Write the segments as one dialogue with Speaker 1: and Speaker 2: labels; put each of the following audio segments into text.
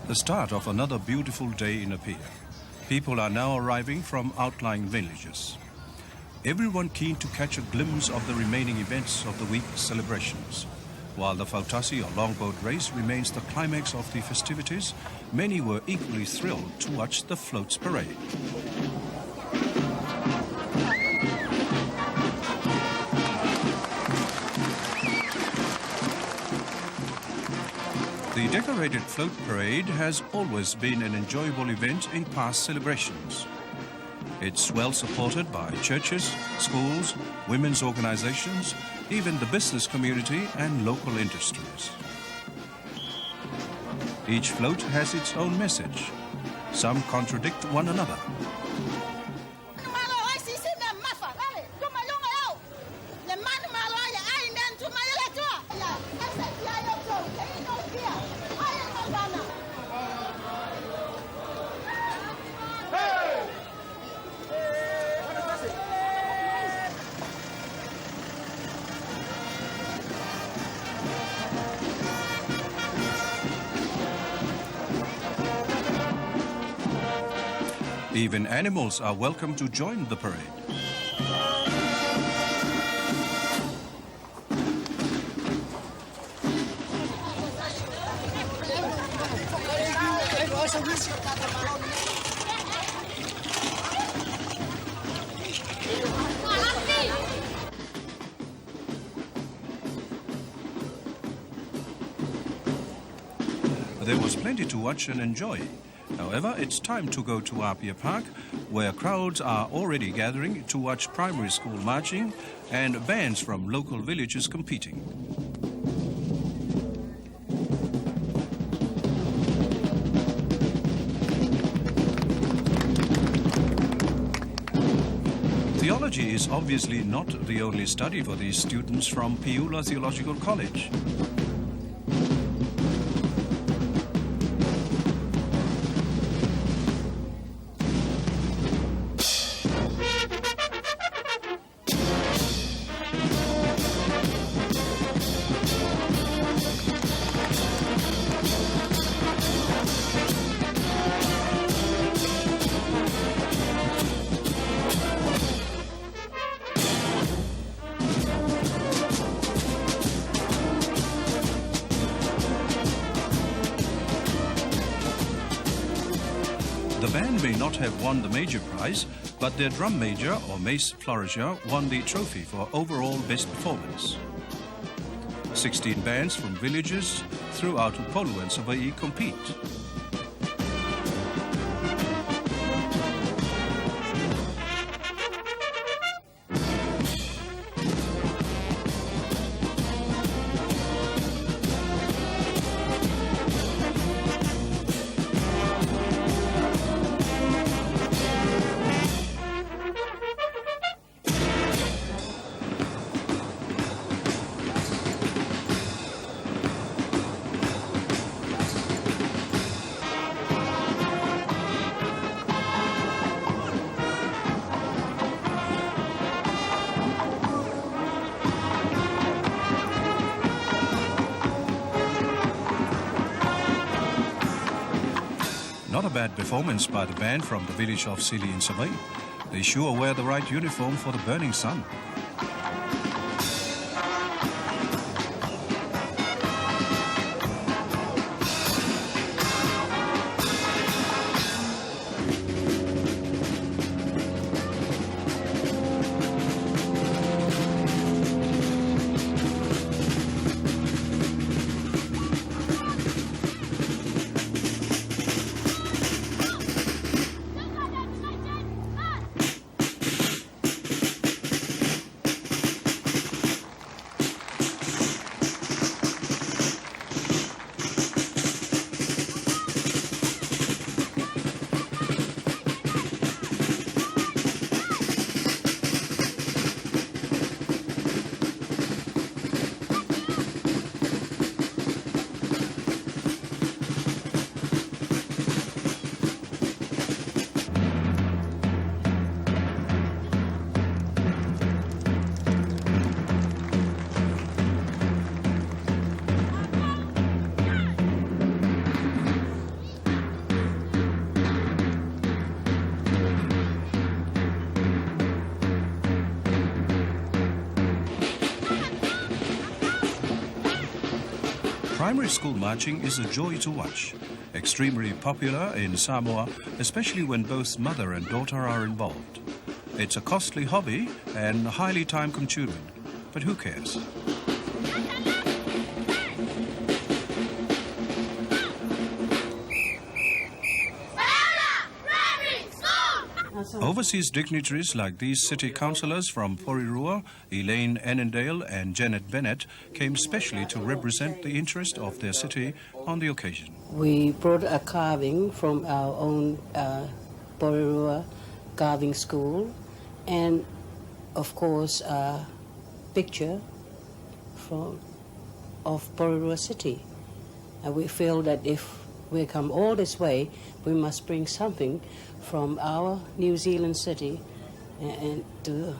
Speaker 1: The start of another beautiful day in Apia. People are now arriving from outlying villages. Everyone keen to catch a glimpse of the remaining events of the week's celebrations. While the Fautasi or longboat race remains the climax of the festivities, many were equally thrilled to watch the floats parade. The decorated float parade has always been an enjoyable event in past celebrations. It's well supported by churches, schools, women's organizations, even the business community and local industries. Each float has its own message. Some contradict one another. Even animals are welcome to join the parade. There was plenty to watch and enjoy. However, it's time to go to Apia Park, where crowds are already gathering to watch primary school marching and bands from local villages competing. Theology is obviously not the only study for these students from Piula Theological College. The band may not have won the major prize, but their drum major or mace flourisher won the trophy for overall best performance. 16 bands from villages throughout Upolu and Savaii compete. Not a bad performance by the band from the village of Sili in Savaii. They sure wear the right uniform for the burning sun. Primary school marching is a joy to watch, extremely popular in Samoa, especially when both mother and daughter are involved. It's a costly hobby and highly time-consuming, but who cares? Overseas dignitaries like these city councillors from Porirua, Elaine Annandale and Janet Bennett came specially to represent the interest of their city on the occasion.
Speaker 2: We brought a carving from our own Porirua carving school and, of course, a picture of Porirua City. And we feel that if we come all this way, we must bring something from our New Zealand city and to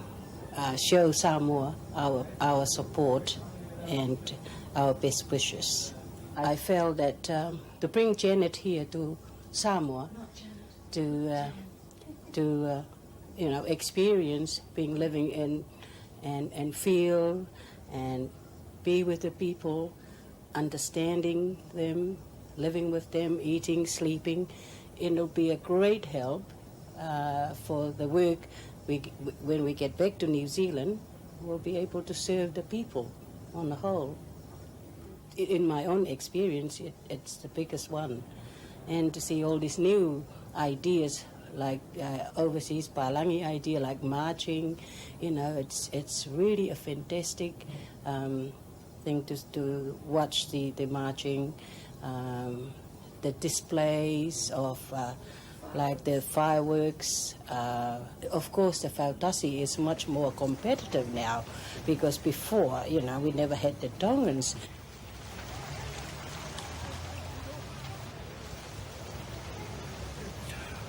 Speaker 2: show Samoa our support and our best wishes. I felt that to bring Janet here to Samoa to experience living in and feel and be with the people, understanding them, living with them, eating, sleeping. It'll be a great help for the work. When we get back to New Zealand, we'll be able to serve the people on the whole. In my own experience, it's the biggest one. And to see all these new ideas, like overseas Palangi idea, like marching, it's really a fantastic thing to watch the marching. The displays of like the fireworks. Of course, the Fautasi is much more competitive now because before, we never had the Tongans.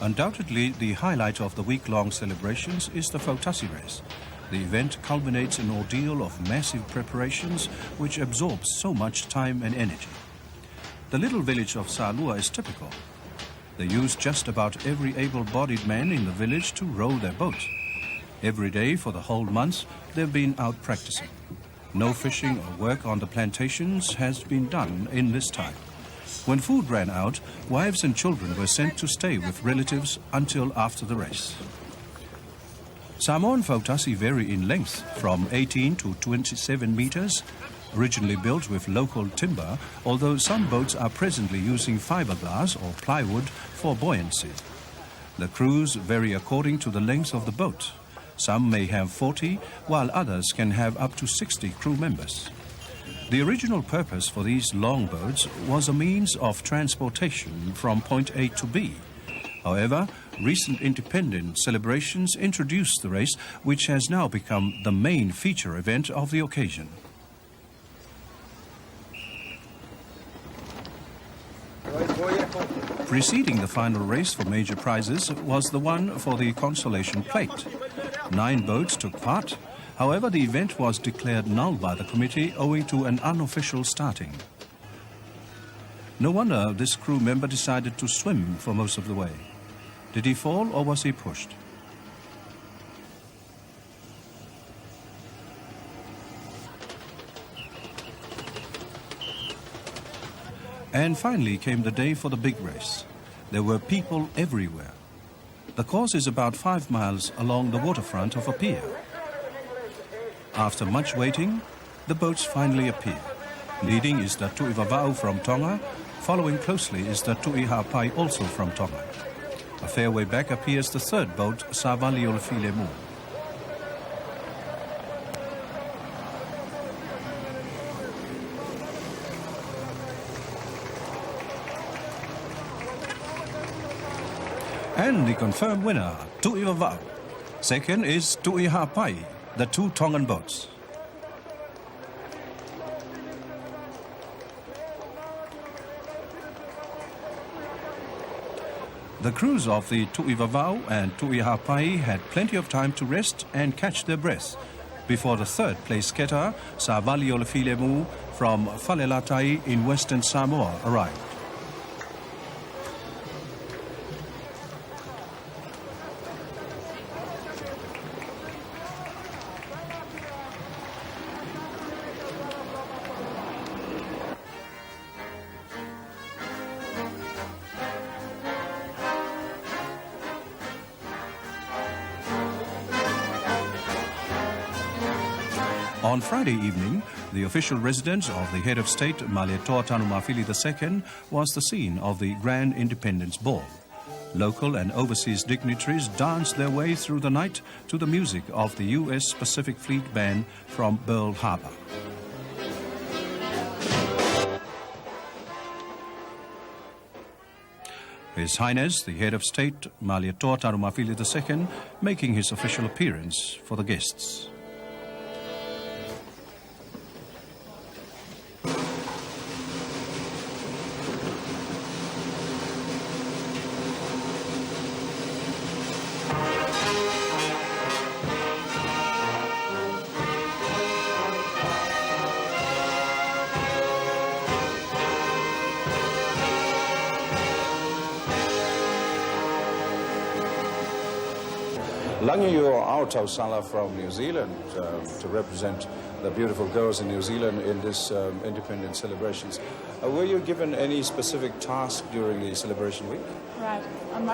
Speaker 1: Undoubtedly, the highlight of the week-long celebrations is the Fautasi race. The event culminates in an ordeal of massive preparations which absorbs so much time and energy. The little village of Salua is typical. They use just about every able-bodied man in the village to row their boat. Every day for the whole month, they've been out practicing. No fishing or work on the plantations has been done in this time. When food ran out, wives and children were sent to stay with relatives until after the race. Samoan Fautasi vary in length from 18 to 27 meters, originally built with local timber, although some boats are presently using fiberglass or plywood for buoyancy. The crews vary according to the length of the boat. Some may have 40, while others can have up to 60 crew members. The original purpose for these long boats was a means of transportation from point A to B. However, recent independent celebrations introduced the race, which has now become the main feature event of the occasion. Preceding the final race for major prizes was the one for the consolation plate. 9 boats took part. However, the event was declared null by the committee owing to an unofficial starting. No wonder this crew member decided to swim for most of the way. Did he fall or was he pushed? And finally came the day for the big race. There were people everywhere. The course is about 5 miles along the waterfront of a pier. After much waiting, the boats finally appear. Leading is the Tu'ivava'u from Tonga. Following closely is the Tu'ihapai, also from Tonga. A fair way back appears the third boat, Faleo'o. And the confirmed winner, Tu'ivava'u. Second is Tu'ihapai, the 2 Tongan boats. The crews of the Tu'ivava'u and Tu'ihapai had plenty of time to rest and catch their breath before the third-place skater, Faleo'o from Faleo'o in Western Samoa, arrived. On Friday evening, the official residence of the head of state, Malie II, was the scene of the Grand Independence Ball. Local and overseas dignitaries danced their way through the night to the music of the U.S. Pacific Fleet Band from Pearl Harbor. His Highness, the head of state, Malie II, making his official appearance for the guests.
Speaker 3: Langi, you are our tausala from New Zealand to represent the beautiful girls in New Zealand in this independence celebrations. Were you given any specific task during the celebration week?
Speaker 4: Right. On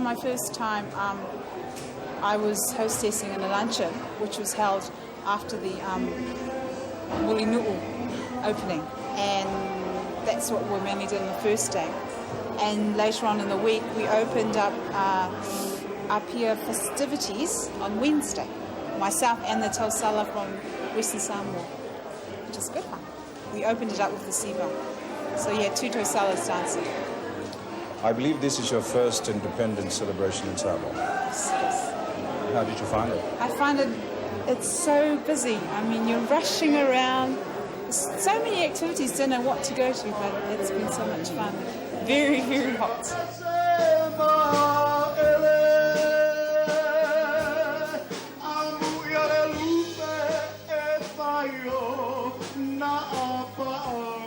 Speaker 4: my first time, I was hostessing in a luncheon, which was held after the Mulinu'u opening, and that's what we mainly did on the first day. And later on in the week, we opened up our peer festivities on Wednesday, myself and the tausala from Western Samoa, which is good fun. We opened it up with the siba. So you had two tausalas dancing.
Speaker 3: I believe this is your first independence celebration in Samoa.
Speaker 4: Yes, yes.
Speaker 3: How did you find it?
Speaker 4: I find it's so busy. I mean, you're rushing around. There's so many activities, don't know what to go to, but it's been so much fun. Very, very hot.
Speaker 5: Na apa